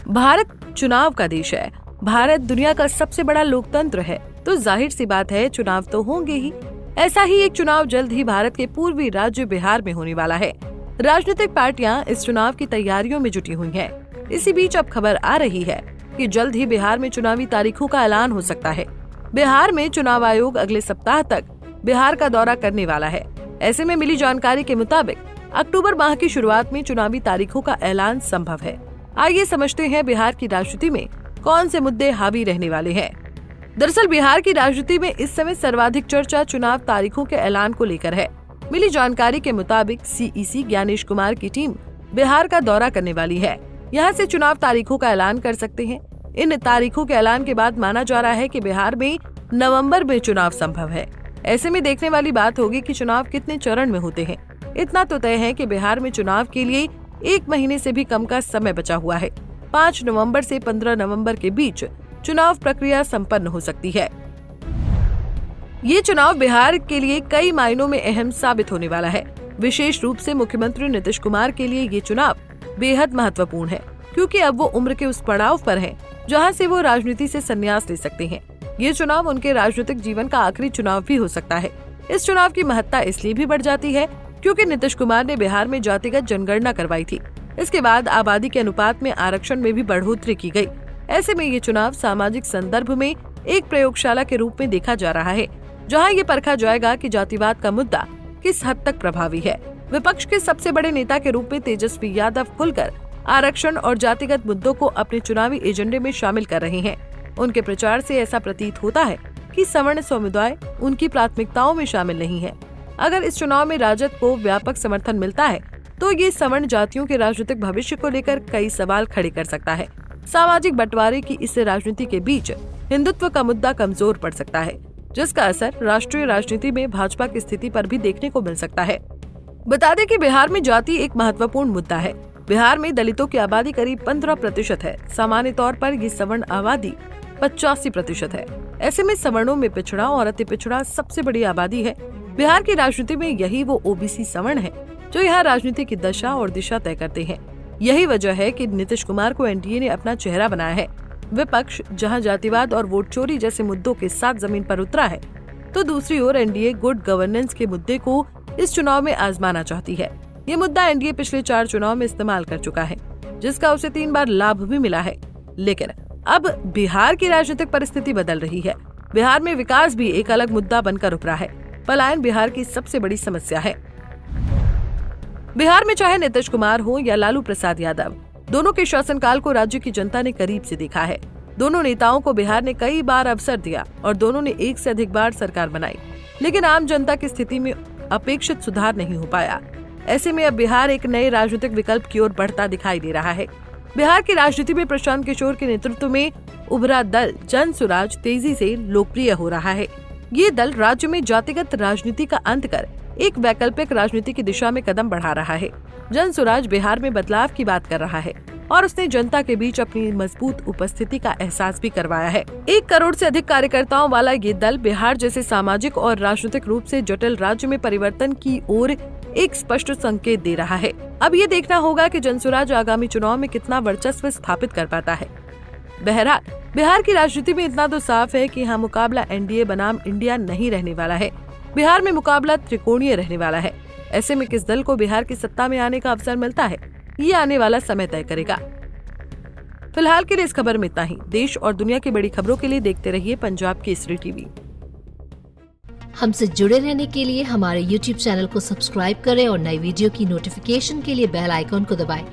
भारत चुनाव का देश है। भारत दुनिया का सबसे बड़ा लोकतंत्र है, तो जाहिर सी बात है चुनाव तो होंगे ही। ऐसा ही एक चुनाव जल्द ही भारत के पूर्वी राज्य बिहार में होने वाला है। राजनीतिक पार्टियां इस चुनाव की तैयारियों में जुटी हुई हैं। इसी बीच अब खबर आ रही है कि जल्द ही बिहार में चुनावी तारीखों का ऐलान हो सकता है। बिहार में चुनाव आयोग अगले सप्ताह तक बिहार का दौरा करने वाला है। ऐसे में मिली जानकारी के मुताबिक अक्टूबर माह की शुरुआत में चुनावी तारीखों का ऐलान संभव है। आइए समझते हैं बिहार की राजनीति में कौन से मुद्दे हावी रहने वाले हैं। दरअसल बिहार की राजनीति में इस समय सर्वाधिक चर्चा चुनाव तारीखों के ऐलान को लेकर है। मिली जानकारी के मुताबिक सीईसी ज्ञानेश कुमार की टीम बिहार का दौरा करने वाली है। यहां से चुनाव तारीखों का ऐलान कर सकते हैं। इन तारीखों के ऐलान के बाद माना जा रहा है कि बिहार में नवंबर में चुनाव संभव है। ऐसे में देखने वाली बात होगी कि चुनाव कितने चरण में होते हैं। इतना तो तय है कि बिहार में चुनाव के लिए 1 महीने से भी कम का समय बचा हुआ है। 5 नवंबर से 15 नवंबर के बीच चुनाव प्रक्रिया संपन्न हो सकती है। ये चुनाव बिहार के लिए कई मायनों में अहम साबित होने वाला है। विशेष रूप से मुख्यमंत्री नीतीश कुमार के लिए ये चुनाव बेहद महत्वपूर्ण है, क्योंकि अब वो उम्र के उस पड़ाव पर हैं, जहां से वो राजनीति से संन्यास ले सकते हैं। ये चुनाव उनके राजनीतिक जीवन का आखिरी चुनाव भी हो सकता है। इस चुनाव की महत्ता इसलिए भी बढ़ जाती है क्योंकि नीतीश कुमार ने बिहार में जातिगत जनगणना करवाई थी। इसके बाद आबादी के अनुपात में आरक्षण में भी बढ़ोतरी की गई। ऐसे में ये चुनाव सामाजिक संदर्भ में एक प्रयोगशाला के रूप में देखा जा रहा है, जहां ये परखा जाएगा कि जातिवाद का मुद्दा किस हद तक प्रभावी है। विपक्ष के सबसे बड़े नेता के रूप में तेजस्वी यादव खुलकर आरक्षण और जातिगत मुद्दों को अपने चुनावी एजेंडे में शामिल कर रहे हैं। उनके प्रचार से ऐसा प्रतीत होता है कि सवर्ण समुदाय उनकी प्राथमिकताओं में शामिल नहीं है। अगर इस चुनाव में राजद को व्यापक समर्थन मिलता है तो ये सवर्ण जातियों के राजनीतिक भविष्य को लेकर कई सवाल खड़े कर सकता है। सामाजिक बंटवारे की इस राजनीति के बीच हिंदुत्व का मुद्दा कमजोर पड़ सकता है, जिसका असर राष्ट्रीय राजनीति में भाजपा की स्थिति पर भी देखने को मिल सकता है। बता दें कि बिहार में जाति एक महत्वपूर्ण मुद्दा है। बिहार में दलितों की आबादी करीब 15% है। सामान्य तौर पर ये सवर्ण आबादी 85% है। ऐसे में सवर्णों में पिछड़ा और अति पिछड़ा सबसे बड़ी आबादी है। बिहार की राजनीति में यही वो ओबीसी सवर्ण है जो यहाँ राजनीति की दशा और दिशा तय करते हैं। यही वजह है कि नीतीश कुमार को एनडीए ने अपना चेहरा बनाया है। विपक्ष जहाँ जातिवाद और वोट चोरी जैसे मुद्दों के साथ जमीन पर उतरा है, तो दूसरी ओर एनडीए गुड गवर्नेंस के मुद्दे को इस चुनाव में आजमाना चाहती है। ये मुद्दा एनडीए पिछले 4 चुनाव में इस्तेमाल कर चुका है, जिसका उसे 3 बार लाभ भी मिला है। लेकिन अब बिहार की राजनीतिक परिस्थिति बदल रही है। बिहार में विकास भी एक अलग मुद्दा बनकर उभरा है। पलायन बिहार की सबसे बड़ी समस्या है। बिहार में चाहे नीतीश कुमार हो या लालू प्रसाद यादव, दोनों के शासनकाल को राज्य की जनता ने करीब से देखा है। दोनों नेताओं को बिहार ने कई बार अवसर दिया और दोनों ने एक से अधिक बार सरकार बनाई, लेकिन आम जनता की स्थिति में अपेक्षित सुधार नहीं हो पाया। ऐसे में अब बिहार एक नए राजनीतिक विकल्प की ओर बढ़ता दिखाई दे रहा है। बिहार की राजनीति में प्रशांत किशोर के नेतृत्व में उभरा दल जन सुराज तेजी से लोकप्रिय हो रहा है। ये दल राज्य में जातिगत राजनीति का अंत कर एक वैकल्पिक राजनीति की दिशा में कदम बढ़ा रहा है। जन सुराज बिहार में बदलाव की बात कर रहा है और उसने जनता के बीच अपनी मजबूत उपस्थिति का एहसास भी करवाया है। 1 करोड़ से अधिक कार्यकर्ताओं वाला ये दल बिहार जैसे सामाजिक और राजनीतिक रूप से जटिल राज्य में परिवर्तन की ओर एक स्पष्ट संकेत दे रहा है। अब ये देखना होगा कि जनसुराज आगामी चुनाव में कितना वर्चस्व स्थापित कर पाता है। बहरहाल बिहार की राजनीति में इतना तो साफ है कि यहाँ मुकाबला एनडीए बनाम इंडिया नहीं रहने वाला है। बिहार में मुकाबला त्रिकोणीय रहने वाला है। ऐसे में किस दल को बिहार की सत्ता में आने का अवसर मिलता है, ये आने वाला समय तय करेगा। फिलहाल के लिए इस खबर में इतना ही। देश और दुनिया की बड़ी खबरों के लिए देखते रहिए पंजाब केसरी टीवी। हमसे जुड़े रहने के लिए हमारे YouTube चैनल को सब्सक्राइब करें और नई वीडियो की नोटिफिकेशन के लिए बेल आइकॉन को दबाएं।